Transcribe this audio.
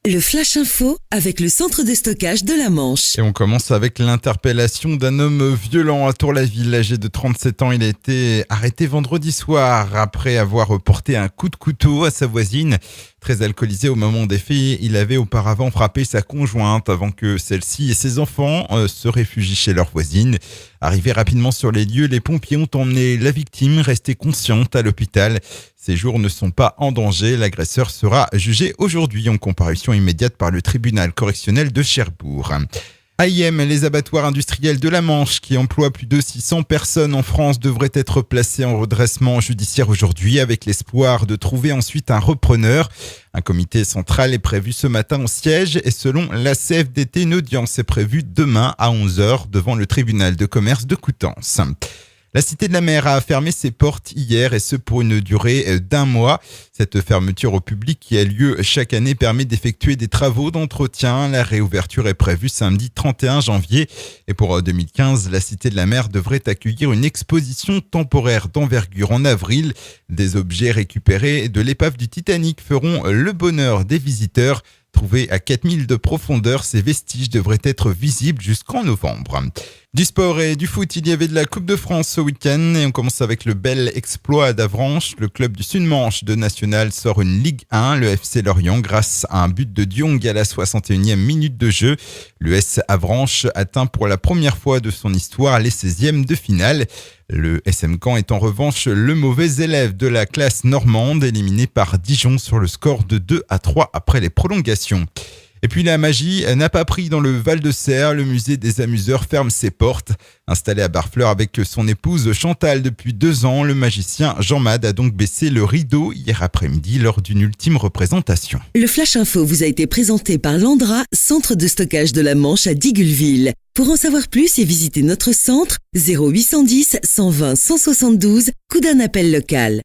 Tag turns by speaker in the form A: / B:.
A: Le Flash Info avec le centre de stockage de la Manche.
B: Et on commence avec l'interpellation d'un homme violent à Tour-la-Ville. Âgé de 37 ans, il a été arrêté vendredi soir après avoir porté un coup de couteau à sa voisine. Très alcoolisé au moment des faits, il avait auparavant frappé sa conjointe avant que celle-ci et ses enfants se réfugient chez leur voisine. Arrivés rapidement sur les lieux, les pompiers ont emmené la victime restée consciente à l'hôpital. Ses jours ne sont pas en danger. L'agresseur sera jugé aujourd'hui en comparution immédiate par le tribunal correctionnel de Cherbourg. AIM, les abattoirs industriels de la Manche qui emploient plus de 600 personnes en France devraient être placés en redressement judiciaire aujourd'hui avec l'espoir de trouver ensuite un repreneur. Un comité central est prévu ce matin au siège et selon la CFDT, une audience est prévue demain à 11h devant le tribunal de commerce de Coutances. La Cité de la Mer a fermé ses portes hier et ce pour une durée d'1 mois. Cette fermeture au public qui a lieu chaque année permet d'effectuer des travaux d'entretien. La réouverture est prévue samedi 31 janvier. Et pour 2015, la Cité de la Mer devrait accueillir une exposition temporaire d'envergure en avril. Des objets récupérés de l'épave du Titanic feront le bonheur des visiteurs. Trouvés à 4000 de profondeur, ces vestiges devraient être visibles jusqu'en novembre. Du sport et du foot, il y avait de la Coupe de France ce week-end et on commence avec le bel exploit d'Avranches. Le club du Sud-Manche de National sort une Ligue 1, le FC Lorient, grâce à un but de Diong à la 61e minute de jeu. L'US Avranches atteint pour la première fois de son histoire les 16e de finale. Le SM Caen est en revanche le mauvais élève de la classe normande, éliminé par Dijon sur le score de 2-3 après les prolongations. Et puis la magie n'a pas pris dans le Val-de-Serre. Le musée des amuseurs ferme ses portes. Installé à Barfleur avec son épouse Chantal depuis 2 ans, le magicien Jean Mad a donc baissé le rideau hier après-midi lors d'une ultime représentation.
A: Le Flash Info vous a été présenté par Landra, centre de stockage de la Manche à Digueulville. Pour en savoir plus et visiter notre centre, 0810 120 172, coup d'un appel local.